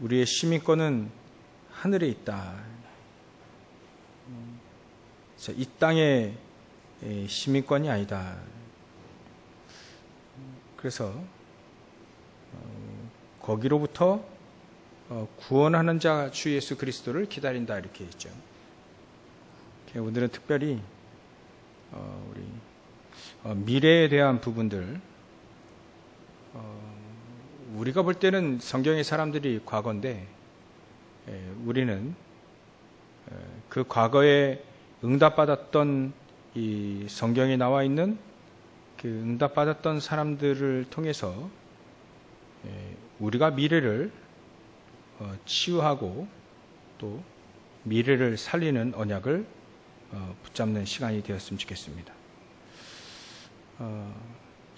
우리의 시민권은 하늘에 있다. 이 땅의 시민권이 아니다. 그래서 거기로부터 구원하는 자 주 예수 그리스도를 기다린다 이렇게 했죠. 오늘은 특별히 우리 미래에 대한 부분들, 우리가 볼 때는 성경의 사람들이 과거인데 우리는 그 과거에 응답받았던 이 성경에 나와 있는 그 응답받았던 사람들을 통해서 우리가 미래를 치유하고 또 미래를 살리는 언약을 붙잡는 시간이 되었으면 좋겠습니다.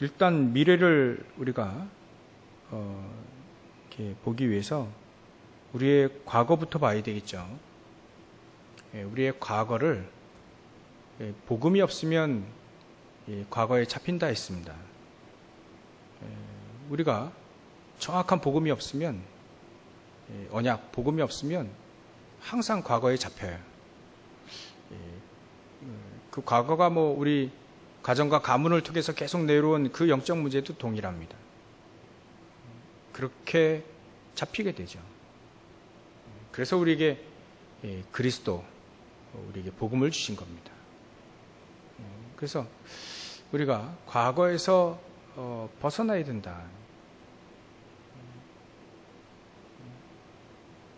일단 미래를 우리가 이렇게 보기 위해서 우리의 과거부터 봐야 되겠죠. 우리의 과거를 복음이 없으면 과거에 잡힌다 했습니다. 우리가 정확한 복음이 없으면, 언약, 복음이 없으면 항상 과거에 잡혀요. 그 과거가 우리 가정과 가문을 통해서 계속 내려온 그 영적 문제도 동일합니다. 그렇게 잡히게 되죠. 그래서 우리에게 그리스도, 우리에게 복음을 주신 겁니다. 그래서 우리가 과거에서 벗어나야 된다.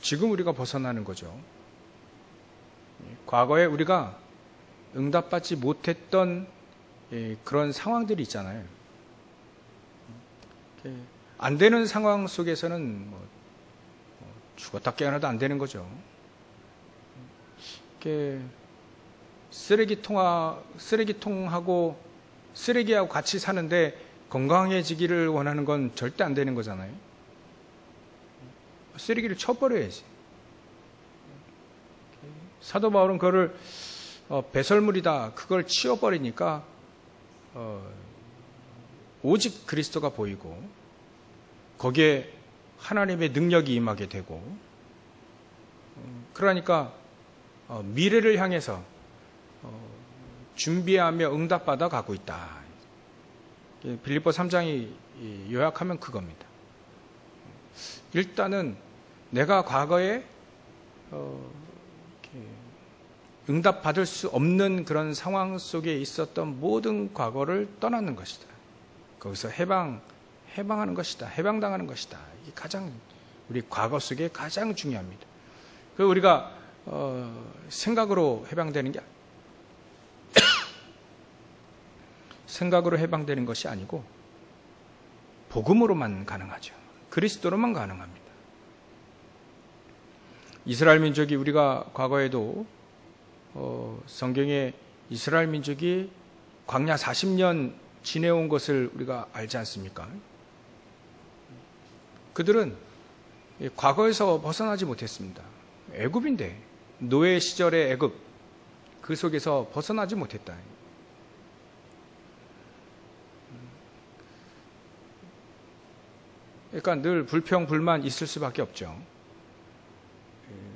지금 우리가 벗어나는 거죠. 과거에 우리가 응답받지 못했던 그런 상황들이 있잖아요. 안 되는 상황 속에서는 죽었다 깨어나도 안 되는 거죠. 쓰레기통하고 쓰레기하고 같이 사는데 건강해지기를 원하는 건 절대 안 되는 거잖아요. 쓰레기를 쳐버려야지. 사도 바울은 그거를 배설물이다, 그걸 치워버리니까 오직 그리스도가 보이고 거기에 하나님의 능력이 임하게 되고, 그러니까 미래를 향해서 준비하며 응답받아 가고 있다. 빌립보 3장이 요약하면 그겁니다. 일단은 내가 과거에 응답받을 수 없는 그런 상황 속에 있었던 모든 과거를 떠나는 것이다. 거기서 해방하는 것이다. 해방당하는 것이다. 이게 가장 우리 과거 속에 가장 중요합니다. 그 우리가 생각으로 해방되는 게 생각으로 해방되는 것이 아니고 복음으로만 가능하죠. 그리스도로만 가능합니다. 이스라엘 민족이, 우리가 과거에도 성경에 이스라엘 민족이 광야 40년 지내온 것을 우리가 알지 않습니까? 그들은 과거에서 벗어나지 못했습니다. 애굽인데, 노예 시절의 애굽, 그 속에서 벗어나지 못했다. 그러니까 늘 불평, 불만 있을 수밖에 없죠.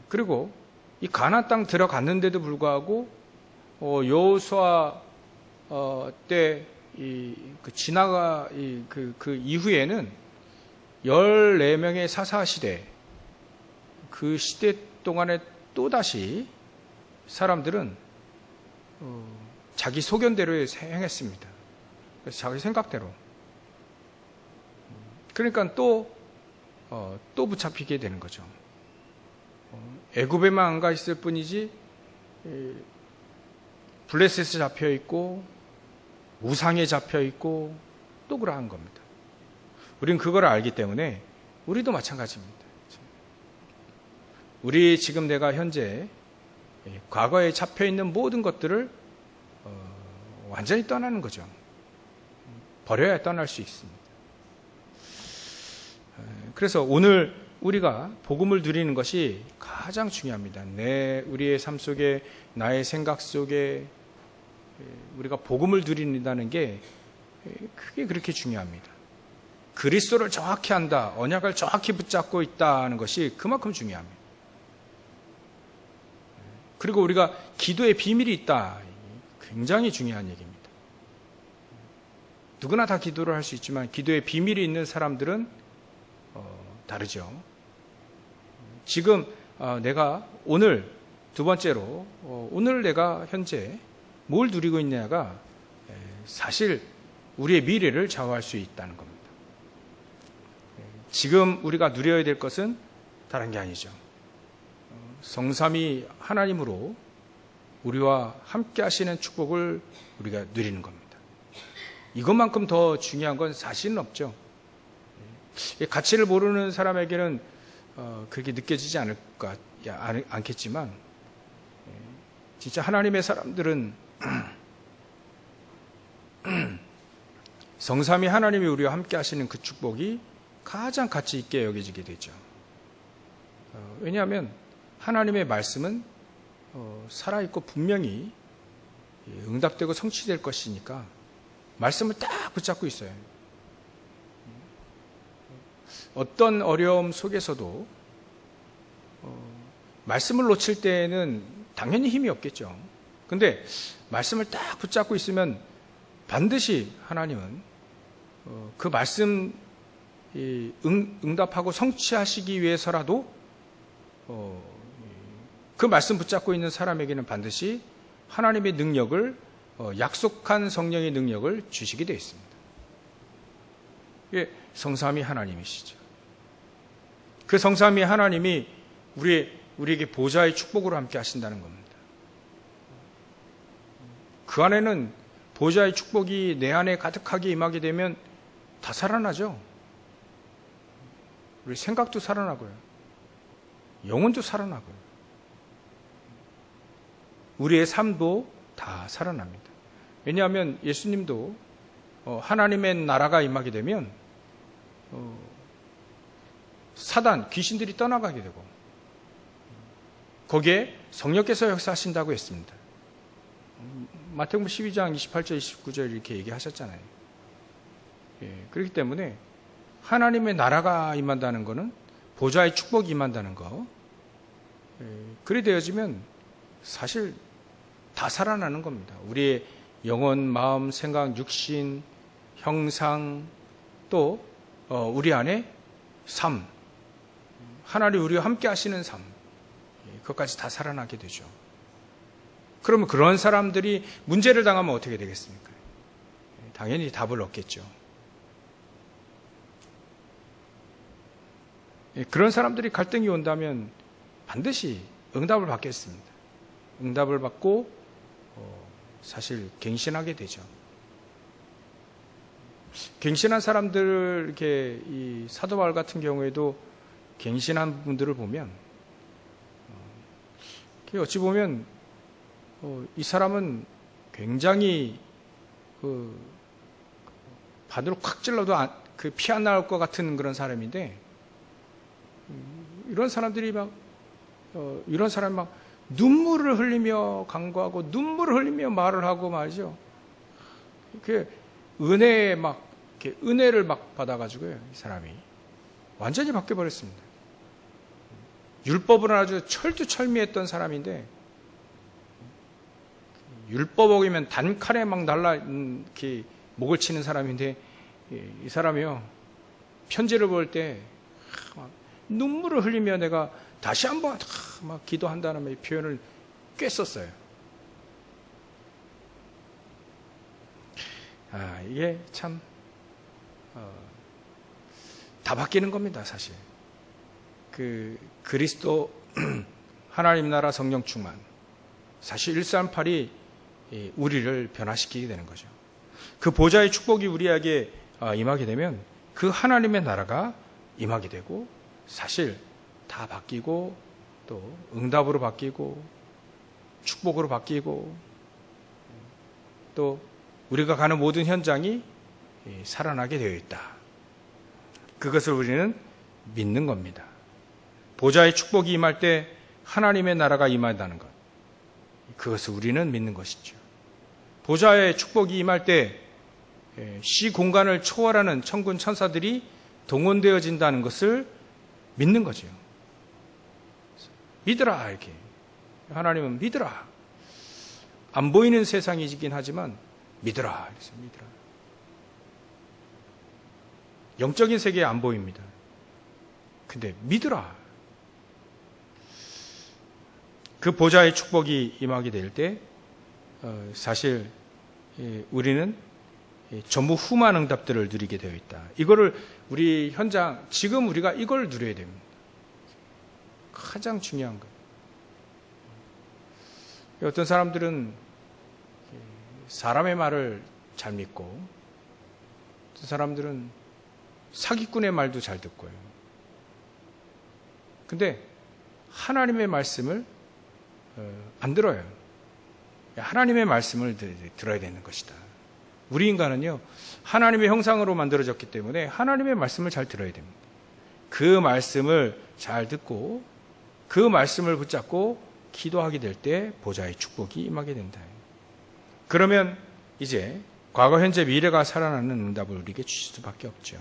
그리고 이 가나안 땅 들어갔는데도 불구하고 여호수아 때 그 이후에는 14명의 사사 시대, 그 시대 동안에 또다시 사람들은 자기 소견대로 행했습니다. 그래서 자기 생각대로. 그러니까 또 붙잡히게 되는 거죠. 애굽에만 안 가 있을 뿐이지 블레셋에 잡혀 있고 우상에 잡혀 있고 또 그러한 겁니다. 우리는 그걸 알기 때문에 우리도 마찬가지입니다. 우리 지금 내가 현재 과거에 잡혀 있는 모든 것들을 완전히 떠나는 거죠. 버려야 떠날 수 있습니다. 그래서 오늘 우리가 복음을 누리는 것이 가장 중요합니다. 우리의 삶 속에, 나의 생각 속에 우리가 복음을 누린다는 게 그게 그렇게 중요합니다. 그리스도를 정확히 안다, 언약을 정확히 붙잡고 있다는 것이 그만큼 중요합니다. 그리고 우리가 기도의 비밀이 있다, 굉장히 중요한 얘기입니다. 누구나 다 기도를 할 수 있지만 기도의 비밀이 있는 사람들은 다르죠. 지금 내가 오늘 두 번째로 오늘 내가 현재 뭘 누리고 있냐가 사실 우리의 미래를 좌우할 수 있다는 겁니다. 지금 우리가 누려야 될 것은 다른 게 아니죠. 성삼위 하나님으로 우리와 함께 하시는 축복을 우리가 누리는 겁니다. 이것만큼 더 중요한 건 사실은 없죠. 가치를 모르는 사람에게는 그렇게 느껴지지 않겠지만 진짜 하나님의 사람들은 성삼위 하나님이 우리와 함께 하시는 그 축복이 가장 가치 있게 여겨지게 되죠. 왜냐하면 하나님의 말씀은 살아있고 분명히 응답되고 성취될 것이니까 말씀을 딱 붙잡고 있어요. 어떤 어려움 속에서도 말씀을 놓칠 때에는 당연히 힘이 없겠죠. 근데 말씀을 딱 붙잡고 있으면 반드시 하나님은 그 말씀 응답하고 성취하시기 위해서라도 그 말씀 붙잡고 있는 사람에게는 반드시 하나님의 능력을 약속한 성령의 능력을 주시게 되어 있습니다. 이게 성삼위 하나님이시죠. 그 성삼위 하나님이 우리에게 보좌의 축복으로 함께 하신다는 겁니다. 그 안에는 보좌의 축복이 내 안에 가득하게 임하게 되면 다 살아나죠. 우리 생각도 살아나고요. 영혼도 살아나고요. 우리의 삶도 다 살아납니다. 왜냐하면 예수님도 하나님의 나라가 임하게 되면 사단, 귀신들이 떠나가게 되고 거기에 성령께서 역사하신다고 했습니다. 마태복음 12장 28절 29절 이렇게 얘기하셨잖아요. 그렇기 때문에 하나님의 나라가 임한다는 것은 보좌의 축복이 임한다는 거, 그리 되어지면 사실 다 살아나는 겁니다. 우리의 영혼, 마음, 생각, 육신, 형상, 또 우리 안에 삶, 하나님 우리와 함께 하시는 삶, 그것까지 다 살아나게 되죠. 그러면 그런 사람들이 문제를 당하면 어떻게 되겠습니까? 당연히 답을 얻겠죠. 그런 사람들이 갈등이 온다면 반드시 응답을 받겠습니다. 응답을 받고 사실 갱신하게 되죠. 갱신한 사람들, 이렇게 이 사도 바울 같은 경우에도 갱신한 분들을 보면 어찌 보면 이 사람은 굉장히 바늘로 콱 찔러도 피 안 나올 것 같은 그런 사람인데, 이런 사람들이 이런 사람이 막 눈물을 흘리며 간구하고 눈물을 흘리며 말을 하고 말이죠. 은혜에 은혜를 받아가지고요, 이 사람이 완전히 바뀌어버렸습니다. 율법을 아주 철두철미했던 사람인데, 율법 어기면 단칼에 이렇게 목을 치는 사람인데, 이 사람이요, 편지를 볼 때 눈물을 흘리며 내가 다시 한번 막 기도한다는 표현을 꽤 썼어요. 이게 참 다 바뀌는 겁니다, 사실. 그리스도 하나님 나라 성령 충만, 사실 138이 우리를 변화시키게 되는 거죠. 그 보좌의 축복이 우리에게 임하게 되면 그 하나님의 나라가 임하게 되고, 사실 다 바뀌고 또 응답으로 바뀌고 축복으로 바뀌고, 또 우리가 가는 모든 현장이 살아나게 되어 있다. 그것을 우리는 믿는 겁니다. 보좌의 축복이 임할 때 하나님의 나라가 임한다는 것, 그것을 우리는 믿는 것이죠. 보좌의 축복이 임할 때 시공간을 초월하는 천군 천사들이 동원되어진다는 것을 믿는 거죠. 믿으라, 이렇게. 하나님은 믿으라. 안 보이는 세상이긴 하지만 믿으라. 그래서 믿으라. 영적인 세계에 안 보입니다. 근데 믿으라. 그 보좌의 축복이 임하게 될 때 사실 우리는 전부 후만 응답들을 누리게 되어 있다. 이거를 우리 현장 지금 우리가 이걸 누려야 됩니다. 가장 중요한 것. 어떤 사람들은 사람의 말을 잘 믿고 어떤 사람들은 사기꾼의 말도 잘 듣고요. 근데 하나님의 말씀을 안 들어요. 하나님의 말씀을 들어야 되는 것이다. 우리 인간은요, 하나님의 형상으로 만들어졌기 때문에 하나님의 말씀을 잘 들어야 됩니다. 그 말씀을 잘 듣고 그 말씀을 붙잡고 기도하게 될 때 보좌의 축복이 임하게 된다. 그러면 이제 과거, 현재, 미래가 살아나는 응답을 우리에게 주실 수밖에 없죠.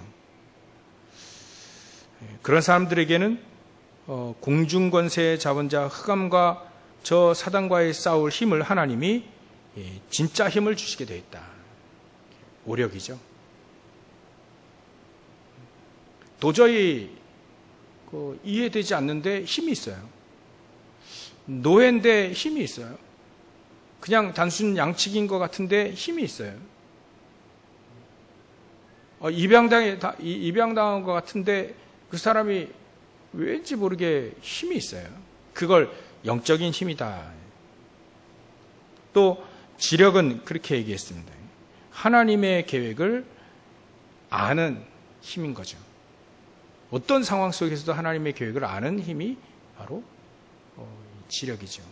그런 사람들에게는 공중권세의 자본자 흑암과 저 사단과의 싸울 힘을 하나님이 진짜 힘을 주시게 되어 있다. 오력이죠. 도저히 이해되지 않는데 힘이 있어요. 노예인데 힘이 있어요. 그냥 단순 양측인 것 같은데 힘이 있어요. 입양당한 것 같은데 그 사람이 왠지 모르게 힘이 있어요. 그걸 영적인 힘이다. 또 지력은 그렇게 얘기했습니다. 하나님의 계획을 아는 힘인 거죠. 어떤 상황 속에서도 하나님의 계획을 아는 힘이 바로 지력이죠.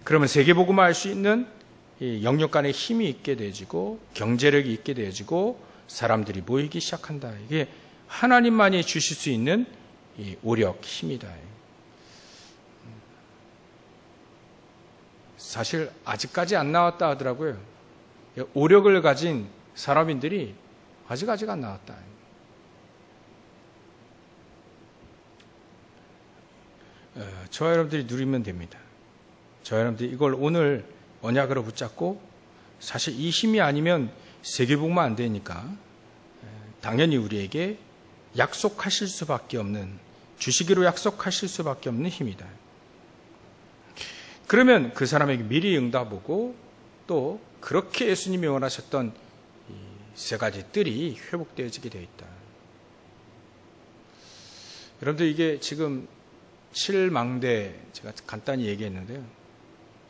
그러면 세계복음을 알 수 있는 영역 간의 힘이 있게 되어지고 경제력이 있게 되어지고 사람들이 모이기 시작한다. 이게 하나님만이 주실 수 있는 오력, 힘이다. 사실 아직까지 안 나왔다 하더라고요. 오력을 가진 사람인들이 아직 안 나왔다. 저와 여러분들이 누리면 됩니다. 저와 여러분들이 이걸 오늘 언약으로 붙잡고 사실 이 힘이 아니면 세계복음만 안 되니까 당연히 우리에게 약속하실 수밖에 없는, 주시기로 약속하실 수밖에 없는 힘이다. 그러면 그 사람에게 미리 응답하고 또 그렇게 예수님이 원하셨던 이 세 가지 뜰이 회복되어지게 되어 있다. 여러분들 이게 지금 7망대 제가 간단히 얘기했는데요.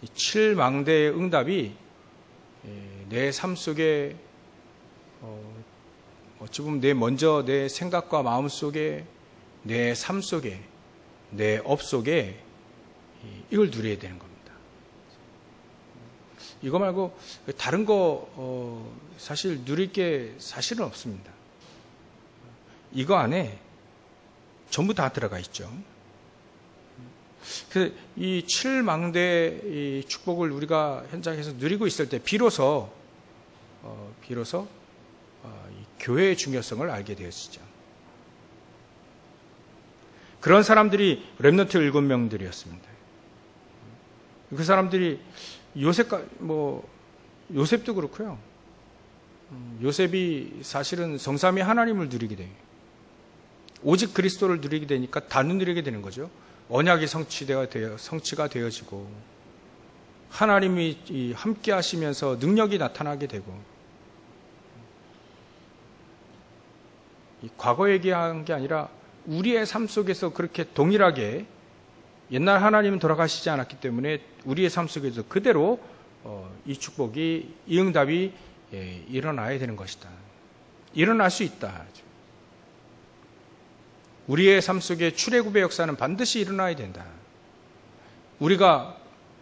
이 7망대의 응답이 내 삶 속에 어찌 보면 먼저 내 생각과 마음 속에, 내 삶 속에, 내 업 속에 이걸 누려야 되는 겁니다. 이거 말고 다른 거 사실 누릴 게 사실은 없습니다. 이거 안에 전부 다 들어가 있죠. 이 7망대의 축복을 우리가 현장에서 누리고 있을 때 비로소 교회의 중요성을 알게 되어지죠. 그런 사람들이 렘넌트 7명들이었습니다. 그 사람들이 요셉도 그렇고요. 요셉이 사실은 성삼위 하나님을 누리게 돼요. 오직 그리스도를 누리게 되니까 다 누리게 되는 거죠. 언약이 성취가 되어지고 하나님이 함께 하시면서 능력이 나타나게 되고, 과거 얘기한 게 아니라 우리의 삶 속에서 그렇게 동일하게, 옛날 하나님은 돌아가시지 않았기 때문에 우리의 삶 속에서 그대로 이 축복이, 이 응답이 일어나야 되는 것이다. 일어날 수 있다. 우리의 삶 속에 출애굽의 역사는 반드시 일어나야 된다. 우리가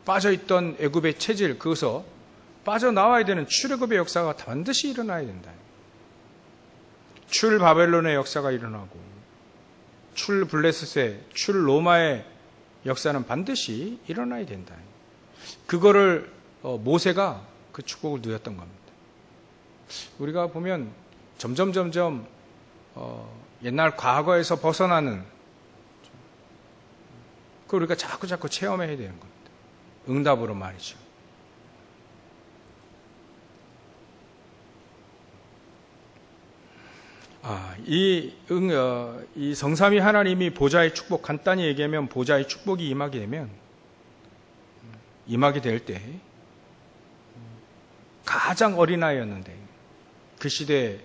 빠져있던 애굽의 체질, 그것서 빠져나와야 되는 출애굽의 역사가 반드시 일어나야 된다. 출 바벨론의 역사가 일어나고 출 블레셋의, 출 로마의 역사는 반드시 일어나야 된다. 그거를 모세가 그 축복을 누렸던 겁니다. 우리가 보면 점점 옛날 과거에서 벗어나는 그 우리가 자꾸 체험해야 되는 겁니다. 응답으로 말이죠. 이 성삼위 하나님이 보좌의 축복, 간단히 얘기하면 보좌의 축복이 임하게 될 때 가장 어린아이였는데, 그 시대에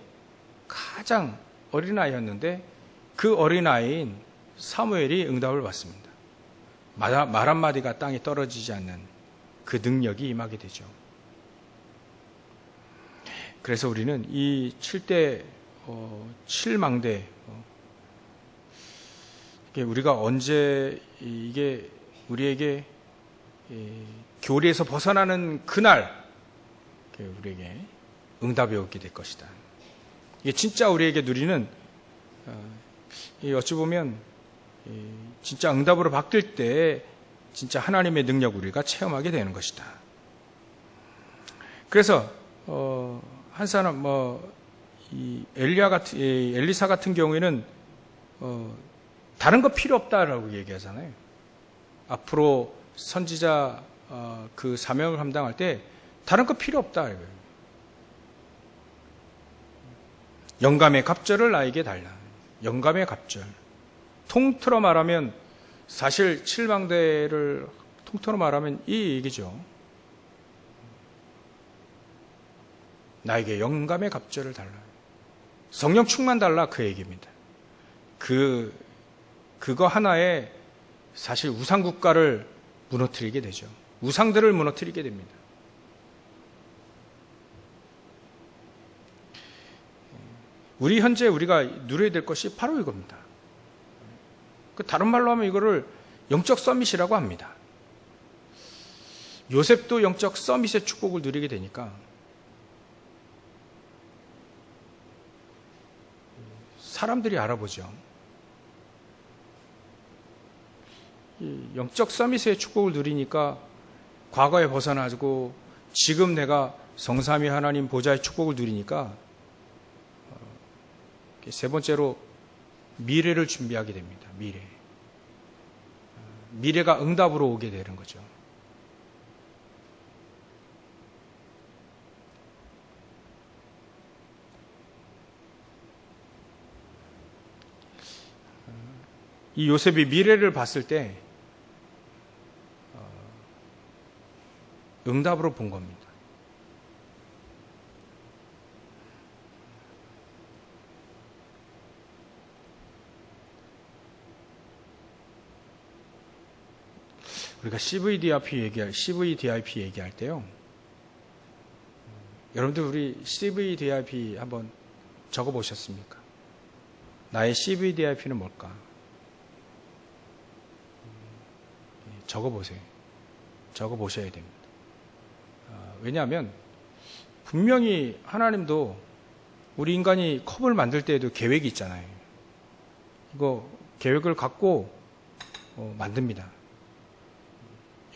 가장 어린아이였는데 그 어린아이인 사무엘이 응답을 받습니다. 말 한마디가 땅에 떨어지지 않는 그 능력이 임하게 되죠. 그래서 우리는 이 7대 7망대, 우리가 언제 이게 우리에게 교리에서 벗어나는 그날 우리에게 응답이 오게 될 것이다. 이게 진짜 우리에게 누리는, 어찌 보면 진짜 응답으로 바뀔 때 진짜 하나님의 능력 우리가 체험하게 되는 것이다. 그래서 한 사람 이 엘리사 같은 경우에는 다른 거 필요 없다라고 얘기하잖아요. 앞으로 선지자 그 사명을 감당할 때 다른 거 필요 없다 이거예요. 영감의 갑절을 나에게 달라. 영감의 갑절. 통틀어 말하면, 사실 칠망대를 통틀어 말하면 이 얘기죠. 나에게 영감의 갑절을 달라. 성령 충만 달라, 그 얘기입니다. 그거 하나에 사실 우상국가를 무너뜨리게 되죠. 우상들을 무너뜨리게 됩니다. 현재 우리가 누려야 될 것이 바로 이겁니다. 다른 말로 하면 이거를 영적 서밋이라고 합니다. 요셉도 영적 서밋의 축복을 누리게 되니까 사람들이 알아보죠. 영적 서밋의 축복을 누리니까 과거에 벗어나고 지금 내가 성삼위 하나님 보좌의 축복을 누리니까 세 번째로 미래를 준비하게 됩니다. 미래가 응답으로 오게 되는 거죠. 이 요셉이 미래를 봤을 때 응답으로 본 겁니다. 우리가 CVDIP 얘기할 때요. 여러분들 우리 CVDIP 한번 적어보셨습니까? 나의 CVDIP는 뭘까? 적어보세요. 적어보셔야 됩니다. 왜냐하면 분명히 하나님도 우리 인간이 컵을 만들 때에도 계획이 있잖아요. 이거 계획을 갖고 만듭니다.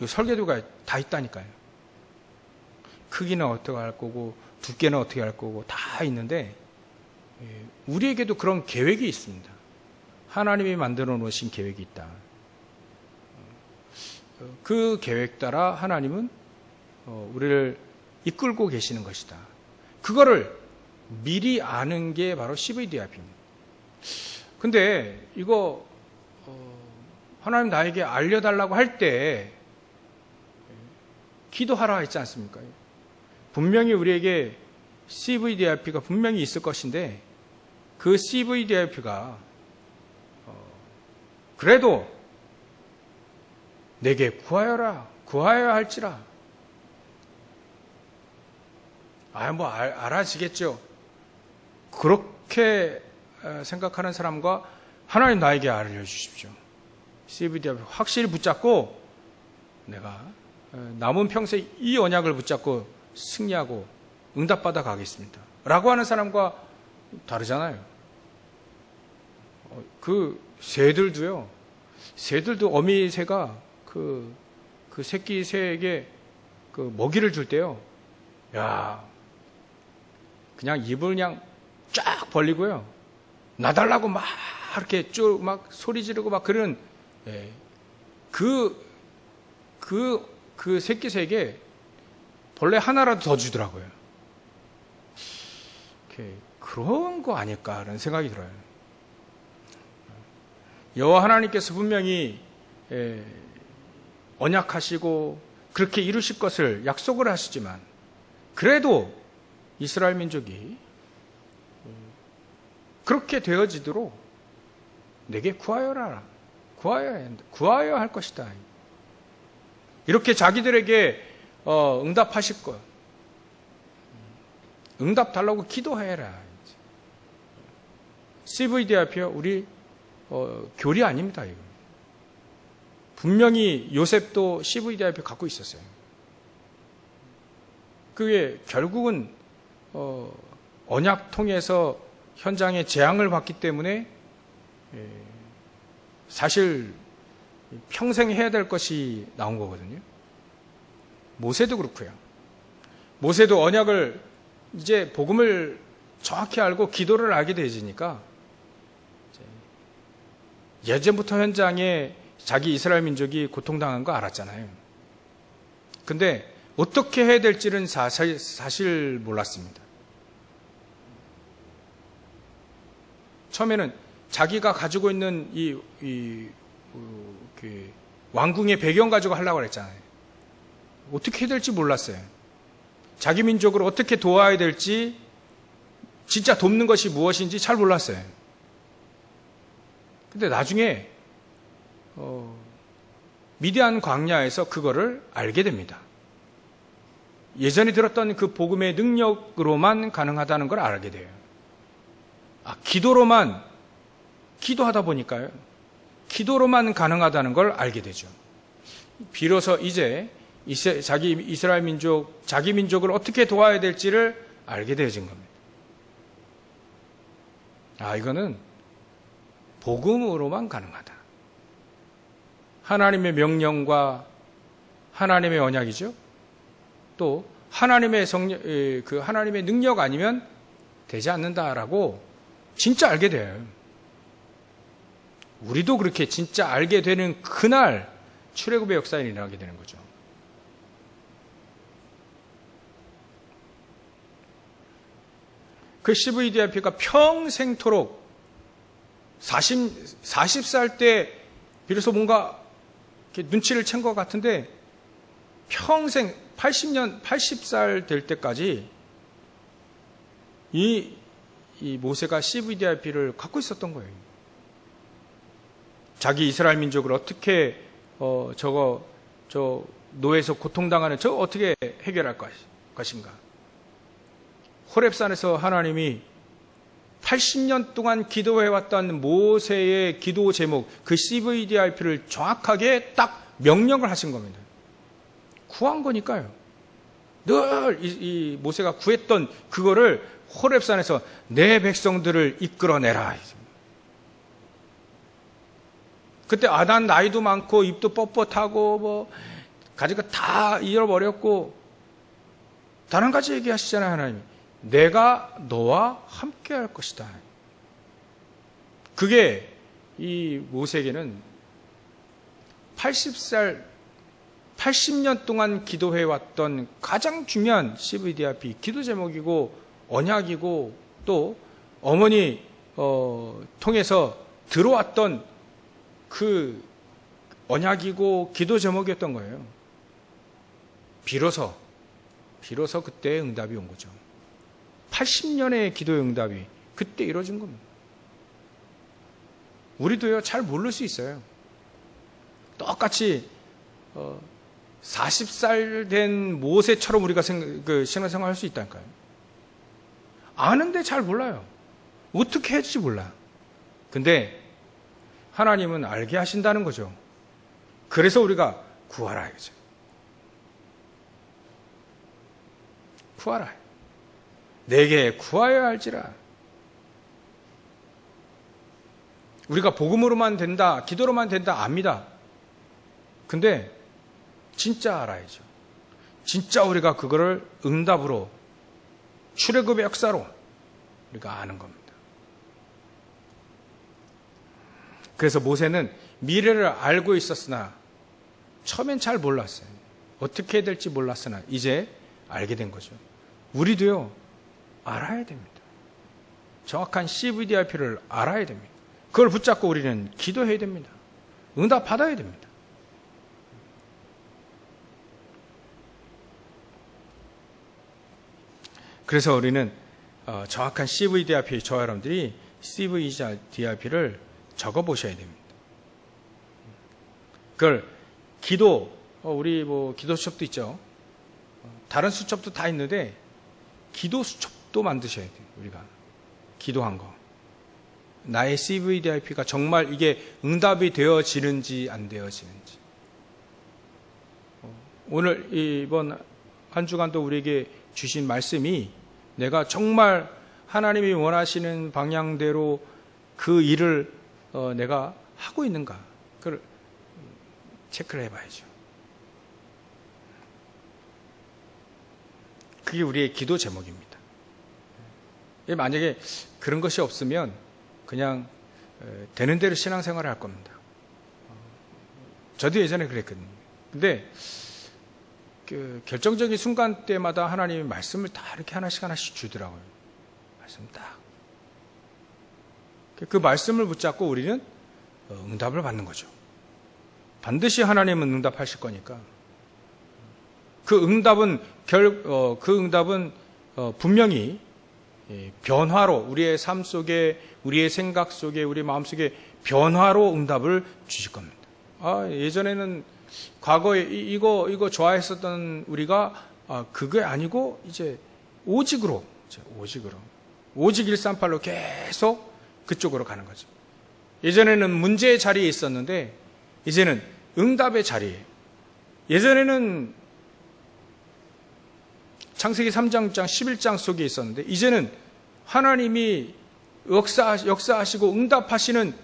이 설계도가 다 있다니까요. 크기는 어떻게 할 거고 두께는 어떻게 할 거고 다 있는데 우리에게도 그런 계획이 있습니다. 하나님이 만들어 놓으신 계획이 있다. 그 계획 따라 하나님은 우리를 이끌고 계시는 것이다. 그거를 미리 아는 게 바로 CVDIP입니다. 근데 이거 하나님 나에게 알려달라고 할 때 기도하라 했지 않습니까? 분명히 우리에게 CVDIP가 분명히 있을 것인데 그 CVDIP가 그래도 내게 구하여야 할지라. 알아지겠죠. 그렇게 생각하는 사람과 하나님 나에게 알려주십시오. CVDIP 확실히 붙잡고 내가 남은 평생 이 언약을 붙잡고 승리하고 응답받아 가겠습니다. 라고 하는 사람과 다르잖아요. 그 새들도 어미 새가 그 새끼 새에게 그 먹이를 줄 때요. 야, 그냥 입을 그냥 쫙 벌리고요. 나달라고 막 이렇게 쭉 막 소리 지르고 막 그런, 예. 그 새끼새에게 벌레 하나라도 더 주더라고요. 그런 거 아닐까라는 생각이 들어요. 여호와 하나님께서 분명히 언약하시고 그렇게 이루실 것을 약속을 하시지만 그래도 이스라엘 민족이 그렇게 되어지도록 내게 구하여라. 구하여야 할 것이다. 이렇게 자기들에게 응답하실 것. 응답 달라고 기도해라. CVDIP요. 우리 교리 아닙니다. 이거. 분명히 요셉도 CVDIP 갖고 있었어요. 그게 결국은 언약 통해서 현장에 재앙을 받기 때문에 사실 평생 해야 될 것이 나온 거거든요. 모세도 그렇고요. 모세도 언약을 이제 복음을 정확히 알고 기도를 알게 되지니까 예전부터 현장에 자기 이스라엘 민족이 고통당한 거 알았잖아요. 근데 어떻게 해야 될지는 사실 몰랐습니다. 처음에는 자기가 가지고 있는 그 왕궁의 배경 가지고 하려고 했잖아요. 어떻게 해야 될지 몰랐어요. 자기 민족을 어떻게 도와야 될지, 진짜 돕는 것이 무엇인지 잘 몰랐어요. 근데 나중에 미디안 광야에서 그거를 알게 됩니다. 예전에 들었던 그 복음의 능력으로만 가능하다는 걸 알게 돼요. 기도하다 보니까요. 기도로만 가능하다는 걸 알게 되죠. 비로소 이제 자기 이스라엘 민족, 자기 민족을 어떻게 도와야 될지를 알게 되어진 겁니다. 이거는 복음으로만 가능하다. 하나님의 명령과 하나님의 언약이죠. 또 하나님의 하나님의 능력 아니면 되지 않는다라고 진짜 알게 돼요. 우리도 그렇게 진짜 알게 되는 그날 출애굽의 역사에 일어나게 되는 거죠. 그 CVDIP가 평생토록 40살 때 비로소 뭔가 이렇게 눈치를 챈 것 같은데 평생 80살 될 때까지 이 모세가 CVDIP를 갖고 있었던 거예요. 자기 이스라엘 민족을 어떻게 저 노예에서 고통당하는 저 어떻게 해결할 것인가. 호렙산에서 하나님이 80년 동안 기도해왔던 모세의 기도 제목, 그 CVDIP를 정확하게 딱 명령을 하신 겁니다. 구한 거니까요. 늘 이 모세가 구했던 그거를 호렙산에서 내 백성들을 이끌어내라. 그때 아단 나이도 많고 입도 뻣뻣하고 가진 거 다 잃어버렸고 단 한 가지 얘기하시잖아요. 하나님이. 내가 너와 함께 할 것이다. 그게 이 모세에게는 80년 동안 기도해왔던 가장 중요한 CVDIP, 기도 제목이고 언약이고 또 어머니 통해서 들어왔던 그 언약이고 기도 제목이었던 거예요. 비로소 그때 응답이 온 거죠. 80년의 기도의 응답이 그때 이루어진 겁니다. 우리도요, 잘 모를 수 있어요. 똑같이 40살 된 모세처럼 우리가 신앙생활 할 수 있다니까요. 아는데 잘 몰라요. 어떻게 해야 될지 몰라. 근데 하나님은 알게 하신다는 거죠. 그래서 우리가 구하라 이거죠. 구하라. 내게 구하여야 할지라. 우리가 복음으로만 된다, 기도로만 된다 압니다. 근데 진짜 알아야죠. 진짜 우리가 그거를 응답으로, 출애굽의 역사로 우리가 아는 겁니다. 그래서 모세는 미래를 알고 있었으나 처음엔 잘 몰랐어요. 어떻게 해야 될지 몰랐으나 이제 알게 된 거죠. 우리도요, 알아야 됩니다. 정확한 CVDIP를 알아야 됩니다. 그걸 붙잡고 우리는 기도해야 됩니다. 응답 받아야 됩니다. 그래서 우리는 정확한 CVDIP, 저와 여러분들이 CVDIP를 적어보셔야 됩니다. 그걸 우리 기도 수첩도 있죠. 다른 수첩도 다 있는데 기도 수첩도 만드셔야 돼요. 우리가 기도한 거, 나의 CVDIP가 정말 이게 응답이 되어지는지 안 되어지는지. 오늘 이번 한 주간도 우리에게 주신 말씀이 내가 정말 하나님이 원하시는 방향대로 그 일을 내가 하고 있는가, 그걸 체크를 해봐야죠. 그게 우리의 기도 제목입니다. 만약에 그런 것이 없으면 그냥 되는 대로 신앙생활을 할 겁니다. 저도 예전에 그랬거든요. 근데 그 결정적인 순간 때마다 하나님이 말씀을 다 이렇게 하나씩 주더라고요. 말씀 딱. 그 말씀을 붙잡고 우리는 응답을 받는 거죠. 반드시 하나님은 응답하실 거니까. 그 응답은 분명히 변화로, 우리의 삶 속에, 우리의 생각 속에, 우리 마음 속에 변화로 응답을 주실 겁니다. 예전에는 과거에 이거 좋아했었던 우리가 그게 아니고 이제 오직으로 오직 138로 계속 그쪽으로 가는 거죠. 예전에는 문제의 자리에 있었는데 이제는 응답의 자리에. 예전에는 창세기 3장 11장 속에 있었는데 이제는 하나님이 역사하시고 응답하시는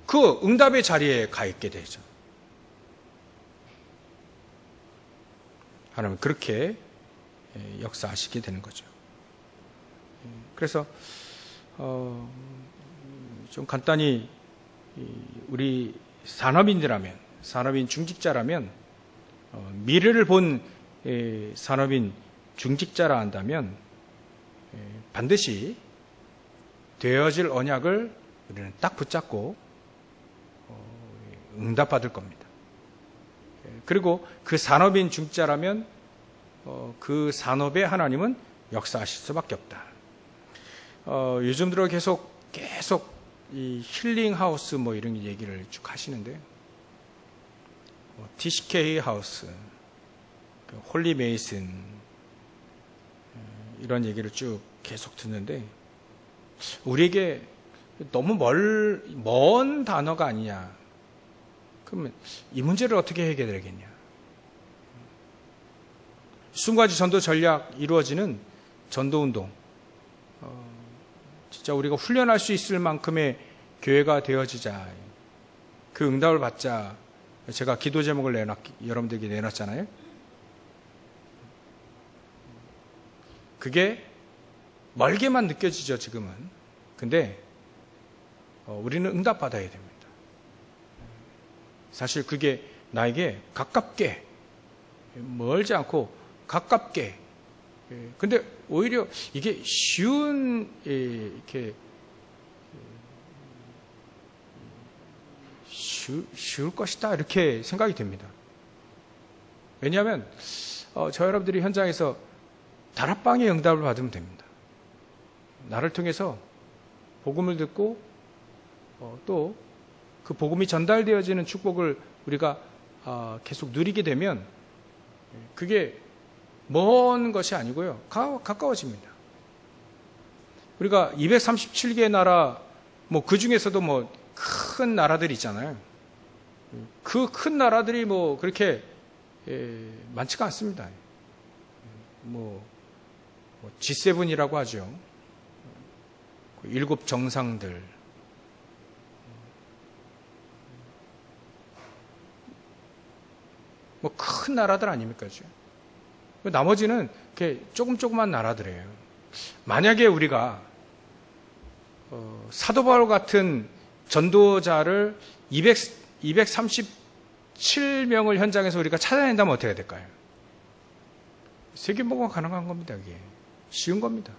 그 응답의 자리에 가 있게 되죠. 하나님은 그렇게 역사하시게 되는 거죠. 그래서 좀 간단히 우리 산업인 중직자라면 미래를 본 산업인 중직자라 한다면 반드시 되어질 언약을 우리는 딱 붙잡고 응답받을 겁니다. 그리고 그 산업인 중직자라면 그 산업에 하나님은 역사하실 수밖에 없다. 요즘 들어 계속 이 힐링 하우스 이런 얘기를 쭉 하시는데 TCK 하우스, 홀리 메이슨 이런 얘기를 쭉 계속 듣는데 우리에게 너무 먼 단어가 아니냐. 그러면 이 문제를 어떻게 해결되겠냐. 20가지 전도 전략 이루어지는 전도운동, 진짜 우리가 훈련할 수 있을 만큼의 교회가 되어지자, 그 응답을 받자. 제가 기도 제목을 여러분들에게 내놨잖아요. 그게 멀게만 느껴지죠, 지금은. 근데 우리는 응답받아야 됩니다. 사실 그게 나에게 가깝게, 멀지 않고 가깝게. 근데 오히려 이게 쉬울 것이다 이렇게 생각이 됩니다. 왜냐하면 저 여러분들이 현장에서 다락방의 응답을 받으면 됩니다. 나를 통해서 복음을 듣고 또 그 복음이 전달되어지는 축복을 우리가 계속 누리게 되면 그게 먼 것이 아니고요, 가까워집니다. 우리가 237개의 나라, 그 중에서도 큰 나라들이 있잖아요. 그 큰 나라들이 그렇게 많지가 않습니다. G7이라고 하죠. 7 정상들. 뭐 큰 나라들 아닙니까? 지금. 나머지는 이렇게 조그만 나라들이에요. 만약에 우리가 사도 바울 같은 전도자를 237명을 현장에서 우리가 찾아낸다면 어떻게 될까요? 세계보고가 가능한 겁니다. 이게 쉬운 겁니다.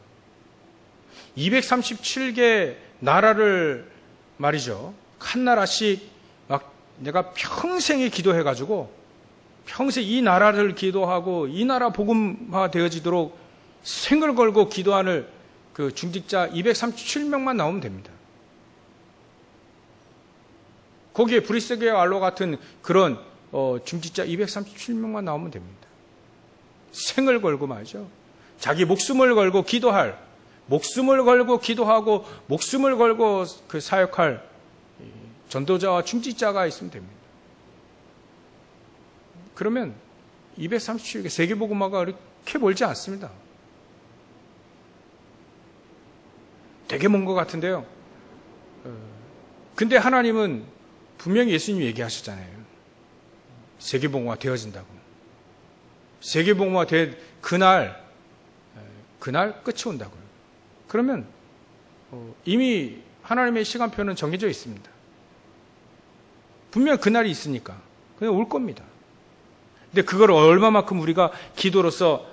237개 나라를 말이죠. 한 나라씩 막 내가 평생에 기도해가지고 평생 이 나라를 기도하고 이 나라 복음화 되어지도록 생을 걸고 기도하는 그 중직자 237명만 나오면 됩니다. 거기에 브리스게 알로 같은 그런 중직자 237명만 나오면 됩니다. 생을 걸고 말이죠. 자기 목숨을 걸고 기도할, 목숨을 걸고 기도하고 목숨을 걸고 그 사역할 전도자와 중직자가 있으면 됩니다. 그러면 237개 세계복음화가 그렇게 멀지 않습니다. 되게 먼 것 같은데요. 근데 하나님은 분명히 예수님이 얘기하셨잖아요. 세계복음화 되어진다고. 세계복음화 된 그날 끝이 온다고요. 그러면 이미 하나님의 시간표는 정해져 있습니다. 분명 그날이 있으니까 그냥 올 겁니다. 근데 그걸 얼마만큼 우리가 기도로서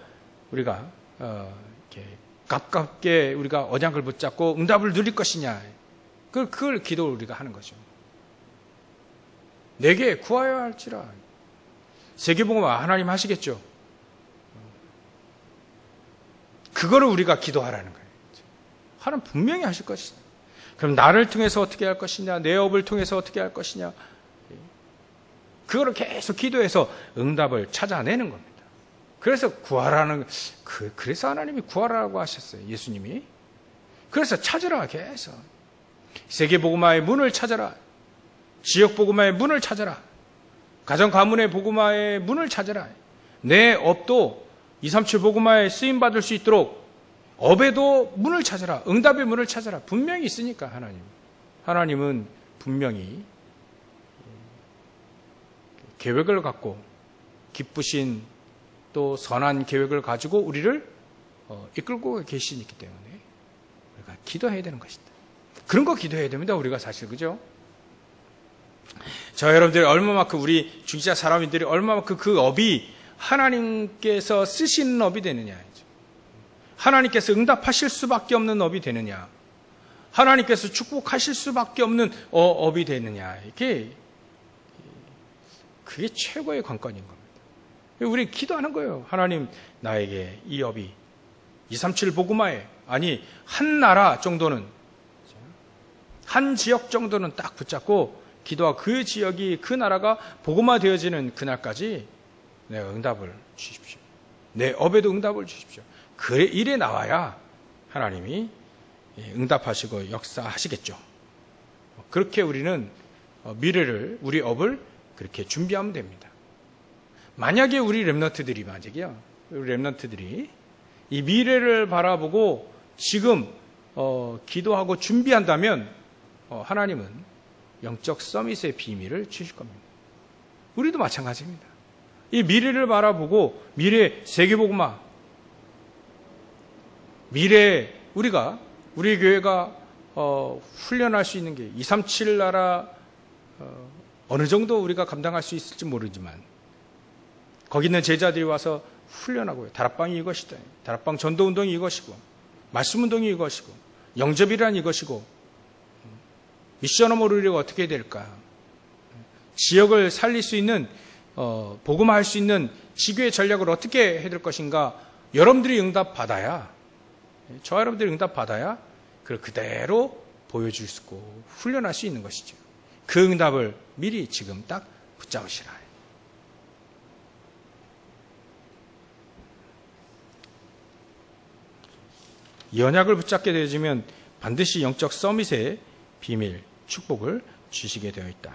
우리가 이렇게 가깝게 우리가 언약을 붙잡고 응답을 누릴 것이냐, 그걸 기도를 우리가 하는 거죠. 내게 구하여 할지라. 세계복음화 하나님 하시겠죠. 그거를 우리가 기도하라는 거예요. 하나님 분명히 하실 것이다. 그럼 나를 통해서 어떻게 할 것이냐, 내 업을 통해서 어떻게 할 것이냐, 그거를 계속 기도해서 응답을 찾아내는 겁니다. 그래서 구하라는, 그래서 하나님이 구하라고 하셨어요. 예수님이. 그래서 찾으라, 계속. 세계복음화의 문을 찾아라. 지역복음화의 문을 찾아라. 가정 가문의 복음화의 문을 찾아라. 내 업도 237 복음화에 쓰임받을 수 있도록 업에도 문을 찾아라. 응답의 문을 찾아라. 분명히 있으니까 하나님은 분명히 계획을 갖고 기쁘신 또 선한 계획을 가지고 우리를 이끌고 계시기 때문에 우리가 기도해야 되는 것이다. 그런 거 기도해야 됩니다. 우리가 사실, 그죠? 저 여러분들이 얼마만큼, 우리 중직자 사람들이 얼마만큼 그 업이 하나님께서 쓰시는 업이 되느냐, 하나님께서 응답하실 수밖에 없는 업이 되느냐, 하나님께서 축복하실 수밖에 없는 업이 되느냐, 그게 최고의 관건인 겁니다. 우리 기도하는 거예요. 하나님, 나에게 이 업이 237 복음화에, 아니 한 나라 정도는, 한 지역 정도는 딱 붙잡고 기도와 그 지역이, 그 나라가 복음화 되어지는 그날까지 내가 응답을 주십시오. 내 업에도 응답을 주십시오. 그래, 이래 나와야 하나님이 응답하시고 역사하시겠죠. 그렇게 우리는 미래를, 우리 업을 그렇게 준비하면 됩니다. 만약에 우리 렘넌트들이, 우리 렘넌트들이 이 미래를 바라보고 지금 기도하고 준비한다면 하나님은 영적 서밋의 비밀을 주실 겁니다. 우리도 마찬가지입니다. 이 미래를 바라보고 미래 세계복음화, 미래에 우리 교회가 훈련할 수 있는 게 237 나라 어느 정도 우리가 감당할 수 있을지 모르지만 거기 있는 제자들이 와서 훈련하고요. 다락방이 이것이다. 다락방 전도운동이 이것이고, 말씀운동이 이것이고, 영접이란 이것이고, 미션홈을 우리가 어떻게 해야 될까? 지역을 살릴 수 있는, 복음화할 수 있는 지교의 전략을 어떻게 해야 될 것인가? 여러분들이 응답받아야, 저와 여러분들이 응답받아야 그걸 그대로 보여줄 수 있고 훈련할 수 있는 것이죠. 그 응답을 미리 지금 딱 붙잡으시라. 이 언약을 붙잡게 되어지면 반드시 영적 서밋의 비밀, 축복을 주시게 되어 있다.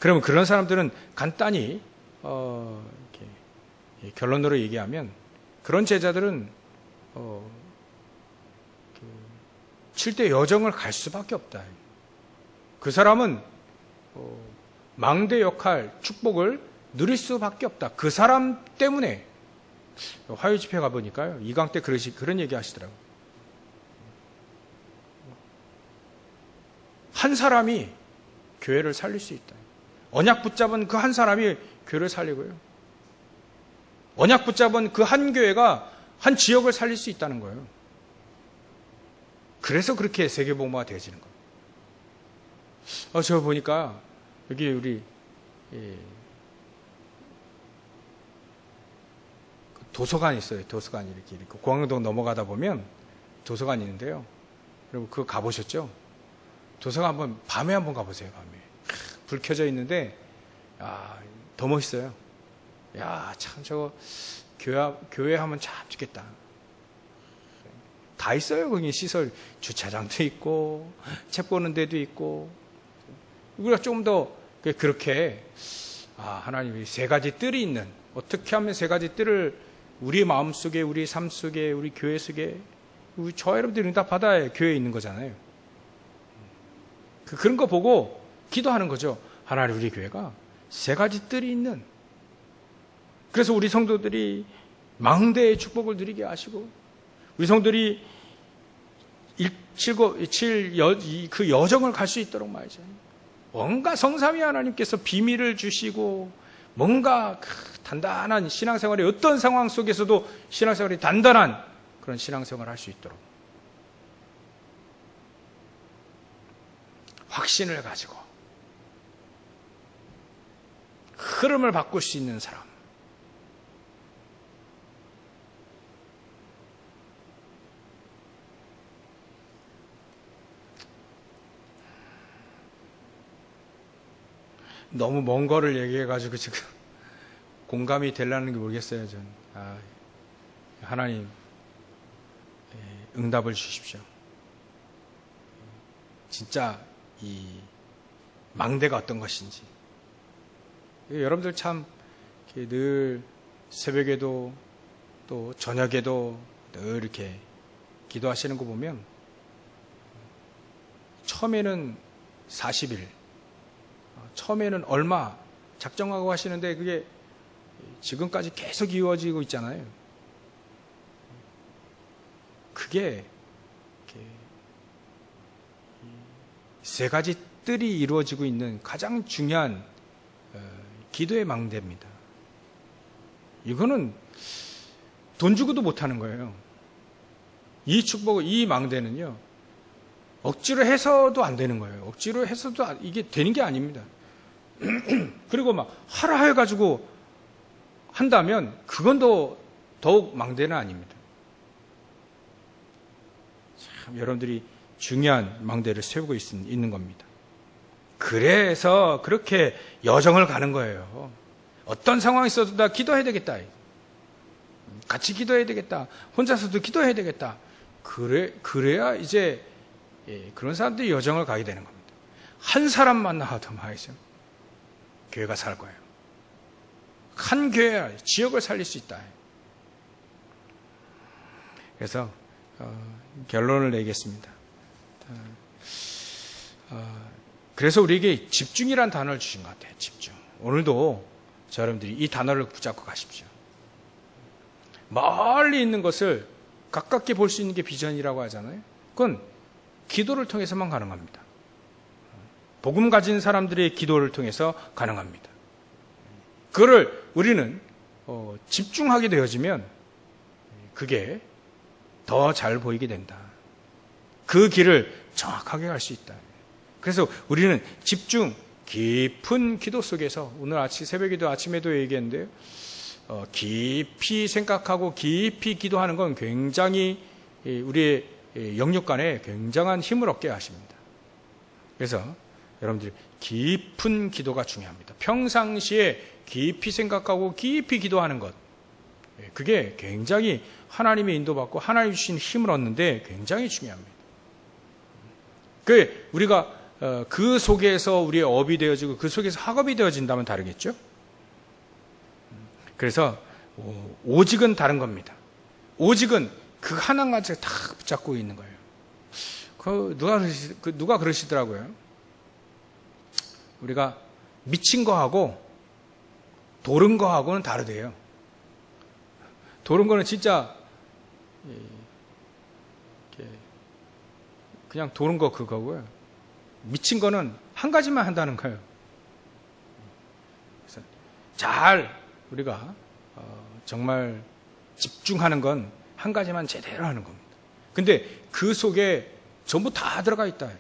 그러면 그런 사람들은 간단히 이렇게 결론으로 얘기하면, 그런 제자들은 7대 여정을 갈 수밖에 없다. 그 사람은 망대 역할, 축복을 누릴 수밖에 없다. 그 사람 때문에. 화요 집회 가보니까요, 이강 때 그런 얘기 하시더라고요. 한 사람이 교회를 살릴 수 있다. 언약 붙잡은 그 한 사람이 교회를 살리고요. 언약 붙잡은 그 한 교회가 한 지역을 살릴 수 있다는 거예요. 그래서 그렇게 세계복음화가 되어지는 거예요. 저 보니까 여기 우리 도서관이 있어요. 도서관이 이렇게 공항동 넘어가다 보면 도서관이 있는데요. 여러분 그거 가보셨죠? 도서관 밤에 한번 가보세요. 밤에 불 켜져 있는데 더 멋있어요. 참 저거 교회 하면 참 좋겠다. 다 있어요. 거기 시설 주차장도 있고 책 보는 데도 있고. 우리가 좀 더 그렇게 하나님이 세 가지 뜰이 있는, 어떻게 하면 세 가지 뜰을 우리 마음 속에, 우리 삶 속에, 우리 교회 속에, 저 여러분들이 다 바다에 교회에 있는 거잖아요. 그런 거 보고 기도하는 거죠. 하나님, 우리 교회가 세 가지 뜰이 있는, 그래서 우리 성도들이 망대의 축복을 누리게 하시고, 우리 성도들이 그 여정을 갈 수 있도록 말이죠. 뭔가 성삼위 하나님께서 비밀을 주시고, 뭔가 단단한 신앙생활의 어떤 상황 속에서도 신앙생활이 단단한 그런 신앙생활을 할 수 있도록 확신을 가지고 흐름을 바꿀 수 있는 사람. 너무 먼 거를 얘기해가지고 지금 공감이 되려는 게 모르겠어요. 전 하나님 응답을 주십시오. 진짜 이 망대가 어떤 것인지. 여러분들 참 늘 새벽에도 또 저녁에도 늘 이렇게 기도하시는 거 보면 처음에는 40일, 처음에는 얼마 작정하고 하시는데 그게 지금까지 계속 이루어지고 있잖아요. 그게 세 가지 뜰이 이루어지고 있는 가장 중요한 기도의 망대입니다. 이거는 돈 주고도 못하는 거예요. 이 축복, 이 망대는요, 억지로 해서도 안 되는 거예요. 억지로 해서도 이게 되는 게 아닙니다. 그리고 막 하라 해가지고 한다면 그건 더욱 망대는 아닙니다. 참 여러분들이 중요한 망대를 세우고 있는 겁니다. 그래서 그렇게 여정을 가는 거예요. 어떤 상황이 있어도 나 기도해야 되겠다. 같이 기도해야 되겠다. 혼자서도 기도해야 되겠다. 그래야 이제 그런 사람들이 여정을 가게 되는 겁니다. 한 사람만 나와도 말이죠, 교회가 살 거예요. 한 교회, 지역을 살릴 수 있다. 그래서 결론을 내겠습니다. 그래서 우리에게 집중이란 단어를 주신 것 같아요. 집중. 오늘도 저 여러분들이 이 단어를 붙잡고 가십시오. 멀리 있는 것을 가깝게 볼 수 있는 게 비전이라고 하잖아요. 그건 기도를 통해서만 가능합니다. 복음 가진 사람들의 기도를 통해서 가능합니다. 그거를 우리는 집중하게 되어지면 그게 더 잘 보이게 된다. 그 길을 정확하게 갈 수 있다. 그래서 우리는 집중, 깊은 기도 속에서, 오늘 새벽에도 아침에도 얘기했는데요, 깊이 생각하고 깊이 기도하는 건 굉장히 우리의 영육간에 굉장한 힘을 얻게 하십니다. 그래서 여러분들이 깊은 기도가 중요합니다. 평상시에 깊이 생각하고 깊이 기도하는 것, 그게 굉장히 하나님의 인도받고 하나님 주신 힘을 얻는데 굉장히 중요합니다. 우리가 그 속에서 우리의 업이 되어지고 그 속에서 학업이 되어진다면 다르겠죠? 그래서 오직은 다른 겁니다. 오직은 그 하나가지가 다 붙잡고 있는 거예요. 누가 그러시더라고요. 우리가 미친 거하고 도른 거하고는 다르대요. 도른 거는 진짜 그냥 도른 거 그거고요. 미친 거는 한 가지만 한다는 거예요. 그래서 잘 우리가 정말 집중하는 건 한 가지만 제대로 하는 겁니다. 근데 그 속에 전부 다 들어가 있다.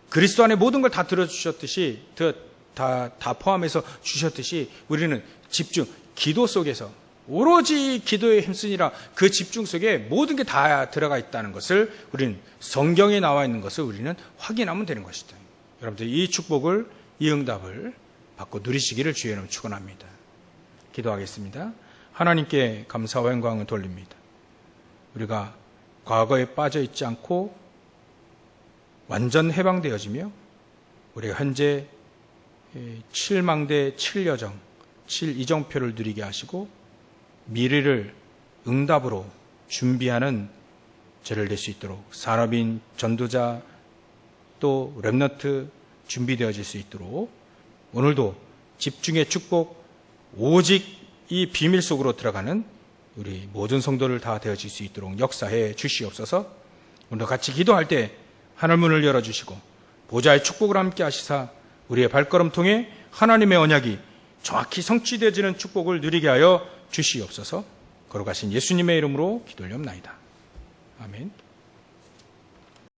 그리스도 안에 모든 걸 다 들어주셨듯이 다 포함해서 주셨듯이 우리는 집중, 기도 속에서 오로지 기도에 힘쓰니라 그 집중 속에 모든 게 다 들어가 있다는 것을 우리는 성경에 나와 있는 것을 우리는 확인하면 되는 것이다. 여러분들 이 축복을, 이 응답을 받고 누리시기를 주의 이름으로 축원합니다. 기도하겠습니다. 하나님께 감사와 영광을 돌립니다. 우리가 과거에 빠져 있지 않고 완전 해방되어지며 우리가 현재 7망대 7여정 7이정표를 누리게 하시고 미래를 응답으로 준비하는 저를 낼 수 있도록 산업인, 전도자 또 렘너트 준비되어질 수 있도록 오늘도 집중의 축복 오직 이 비밀 속으로 들어가는 우리 모든 성도를 다 되어질 수 있도록 역사해 주시옵소서. 오늘 같이 기도할 때 하늘문을 열어주시고 보좌의 축복을 함께 하시사 우리의 발걸음 통해 하나님의 언약이 정확히 성취되어지는 축복을 누리게 하여 주시옵소서. 거룩하신 예수님의 이름으로 기도 올려옵나이다. 아멘.